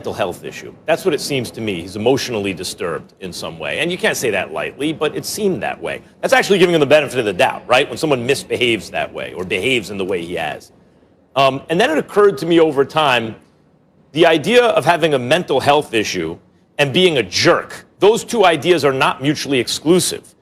mental health issue. That's what it seems to me. He's emotionally disturbed in some way. And you can't say that lightly, but it seemed that way. That's actually giving him the benefit of the doubt, right? When someone misbehaves that way or behaves in the way he has. And then it occurred to me over time, the idea of having a mental health issue and being a jerk, those two ideas are not mutually exclusive.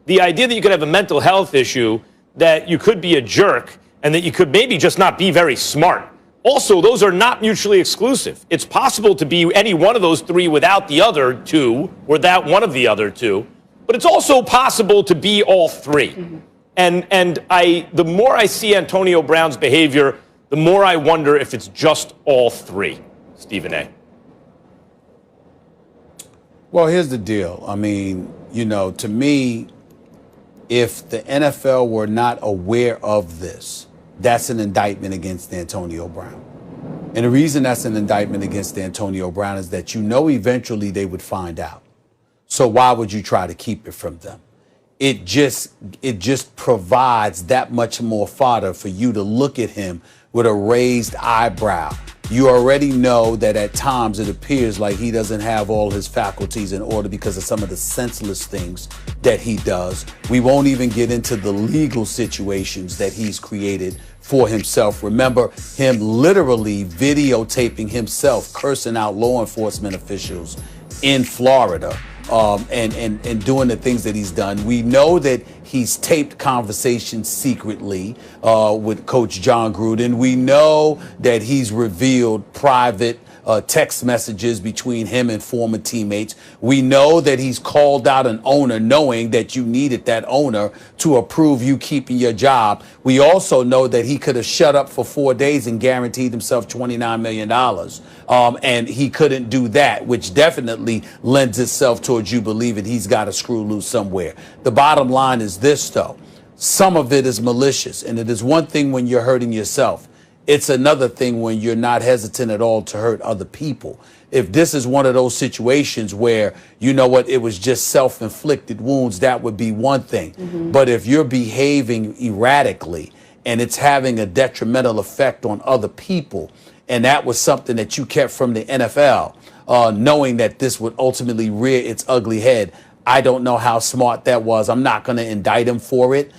The idea that you could have a mental health issue, that you could be a jerk, and that you could maybe just not be very smart. Also, those are not mutually exclusive. It's possible to be any one of those three without the other two, without one of the other two, but it's also possible to be all three. Mm-hmm. And the more I see Antonio Brown's behavior, the more I wonder if it's just all three. Stephen A. Well, here's the deal. I mean, to me, if the NFL were not aware of this, that's an indictment against Antonio Brown. And the reason that's an indictment against Antonio Brown is that eventually they would find out. So why would you try to keep it from them? It just provides that much more fodder for you to look at him with a raised eyebrow. You already know that at times it appears like he doesn't have all his faculties in order because of some of the senseless things that he does. We won't even get into the legal situations that he's created for himself. Remember him literally videotaping himself cursing out law enforcement officials in Florida. And doing the things that he's done. We know that he's taped conversations secretly with Coach John Gruden. We know that he's revealed private text messages between him and former teammates. We know that he's called out an owner knowing that you needed that owner to approve you keeping your job. We also know that he could have shut up for 4 days and guaranteed himself $29 million. And he couldn't do that, which definitely lends itself towards you believing he's got a screw loose somewhere. The bottom line is this, though. Some of it is malicious, and it is one thing when you're hurting yourself. It's another thing when you're not hesitant at all to hurt other people. If this is one of those situations where, it was just self-inflicted wounds, that would be one thing. Mm-hmm. But if you're behaving erratically and it's having a detrimental effect on other people, and that was something that you kept from the NFL, knowing that this would ultimately rear its ugly head, I don't know how smart that was. I'm not going to indict him for it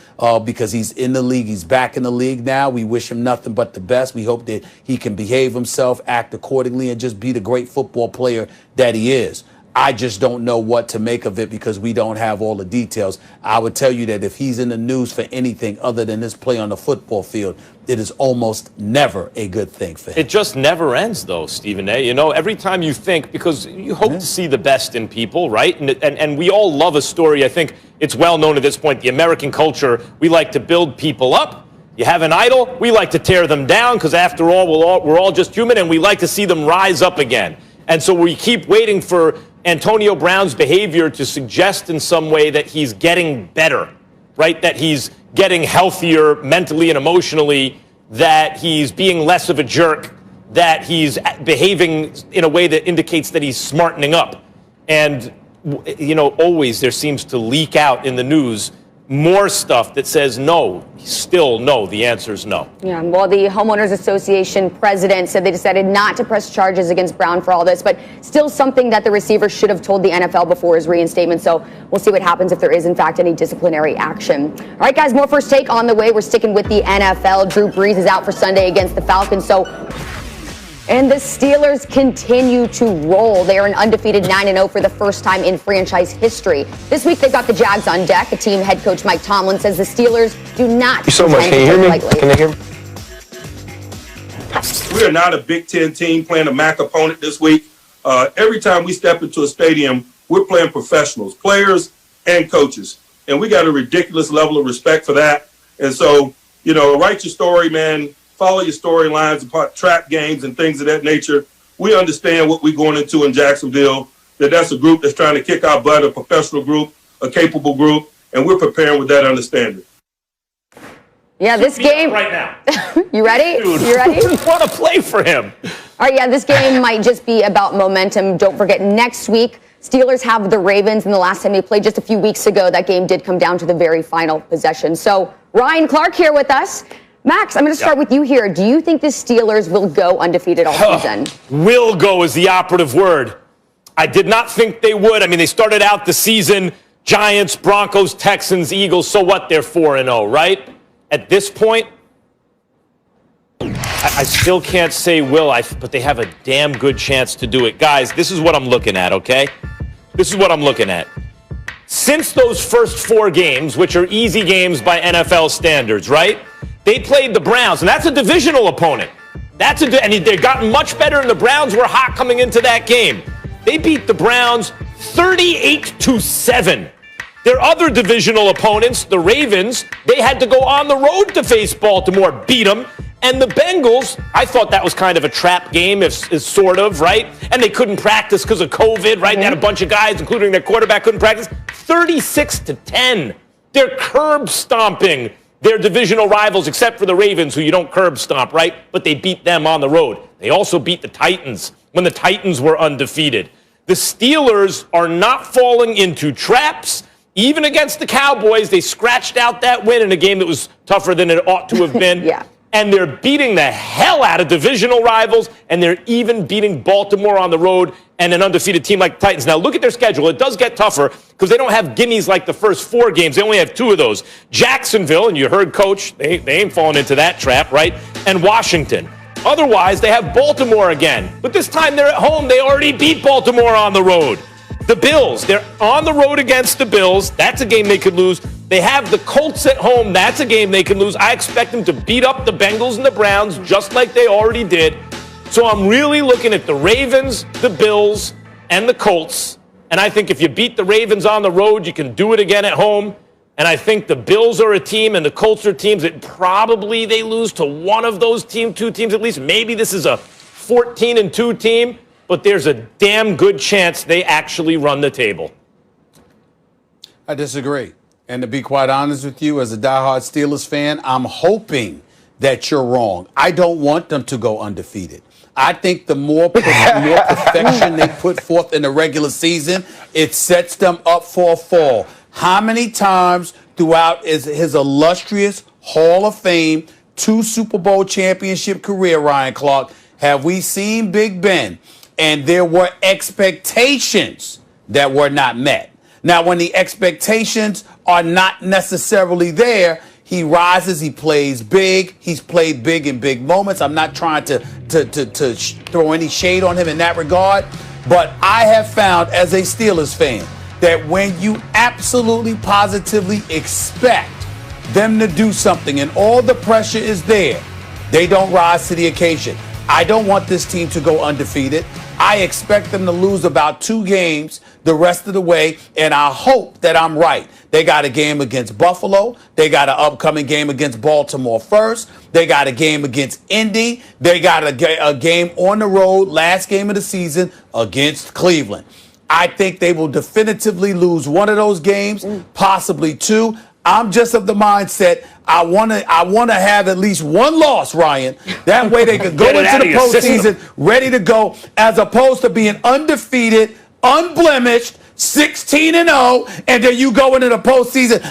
because he's in the league. He's back in the league now. We wish him nothing but the best. We hope that he can behave himself, act accordingly, and just be the great football player that he is. I just don't know what to make of it because we don't have all the details. I would tell you that if he's in the news for anything other than his play on the football field, it is almost never a good thing for him. It just never ends, though, Stephen A. Every time you think, because you hope to see the best in people, right? And we all love a story. I think it's well known at this point, the American culture, we like to build people up. You have an idol, we like to tear them down because after all, we're all just human and we like to see them rise up again. And so we keep waiting for Antonio Brown's behavior to suggest in some way that he's getting better, right? That he's getting healthier mentally and emotionally, that he's being less of a jerk, that he's behaving in a way that indicates that he's smartening up. And, always there seems to leak out in the news more stuff that says no, still no. The answer is no. Yeah, well, the Homeowners Association president said they decided not to press charges against Brown for all this, but still something that the receiver should have told the NFL before his reinstatement. So we'll see what happens if there is, in fact, any disciplinary action. All right, guys, more First Take on the way. We're sticking with the NFL. Drew Brees is out for Sunday against the Falcons. And the Steelers continue to roll. They are an undefeated 9-0 for the first time in franchise history. This week, they've got the Jags on deck. The team head coach Mike Tomlin says the Steelers do not. So much. Can you hear me? Lightly. Can you hear me? We are not a Big Ten team playing a MAC opponent this week. Every time we step into a stadium, we're playing professionals, players and coaches. And we got a ridiculous level of respect for that. And so, write your story, man. Follow your storylines, trap games and things of that nature. We understand what we're going into in Jacksonville, that's a group that's trying to kick our butt, a professional group, a capable group, and we're preparing with that understanding. Yeah, this game right now. You ready? Dude, you ready? What a play for him. All right, yeah, this game might just be about momentum. Don't forget, next week, Steelers have the Ravens, and the last time they played just a few weeks ago, that game did come down to the very final possession. So Ryan Clark here with us. Max, I'm going to start with you here. Do you think the Steelers will go undefeated all season? Will go is the operative word. I did not think they would. I mean, they started out the season, Giants, Broncos, Texans, Eagles. So what? They're 4-0, right? At this point, I still can't say will, but they have a damn good chance to do it. Guys, this is what I'm looking at, okay? This is what I'm looking at. Since those first 4 games, which are easy games by NFL standards, right? They played the Browns, and that's a divisional opponent. And they've gotten much better, and the Browns were hot coming into that game. They beat the Browns 38-7. Their other divisional opponents, the Ravens, they had to go on the road to face Baltimore, beat them. And the Bengals, I thought that was kind of a trap game, is sort of, right? And they couldn't practice because of COVID, right? They had a bunch of guys, including their quarterback, couldn't practice. 36-10. They're curb stomping their divisional rivals, except for the Ravens, who you don't curb stomp, right? But they beat them on the road. They also beat the Titans when the Titans were undefeated. The Steelers are not falling into traps. Even against the Cowboys, they scratched out that win in a game that was tougher than it ought to have been. Yeah. And they're beating the hell out of divisional rivals, and they're even beating Baltimore on the road and an undefeated team like the Titans. Now, look at their schedule. It does get tougher because they don't have gimmies like the first 4 games. They only have 2 of those. Jacksonville, and you heard Coach, they ain't falling into that trap, right? And Washington. Otherwise, they have Baltimore again. But this time they're at home. They already beat Baltimore on the road. The Bills, they're on the road against the Bills. That's a game they could lose. They have the Colts at home. That's a game they can lose. I expect them to beat up the Bengals and the Browns just like they already did. So I'm really looking at the Ravens, the Bills, and the Colts. And I think if you beat the Ravens on the road, you can do it again at home. And I think the Bills are a team and the Colts are teams that probably they lose to one of those 2 teams at least. Maybe this is a 14-2 team. But there's a damn good chance they actually run the table. I disagree. And to be quite honest with you, as a diehard Steelers fan, I'm hoping that you're wrong. I don't want them to go undefeated. I think the more perfection they put forth in the regular season, it sets them up for a fall. How many times throughout his illustrious Hall of Fame, 2 Super Bowl championship career, Ryan Clark, have we seen Big Ben? And there were expectations that were not met. Now, when the expectations are not necessarily there, he rises, he plays big. He's played big in big moments. I'm not trying to throw any shade on him in that regard. But I have found as a Steelers fan that when you absolutely positively expect them to do something and all the pressure is there, they don't rise to the occasion. I don't want this team to go undefeated. I expect them to lose about 2 games the rest of the way, and I hope that I'm right. They got a game against Buffalo. They got an upcoming game against Baltimore first. They got a game against Indy. They got a game on the road, last game of the season, against Cleveland. I think they will definitively lose one of those games, possibly 2. I'm just of the mindset I want to have at least 1 loss, Ryan. That way they can go into the postseason ready to go, as opposed to being undefeated, unblemished, 16-0, and then you go into the postseason.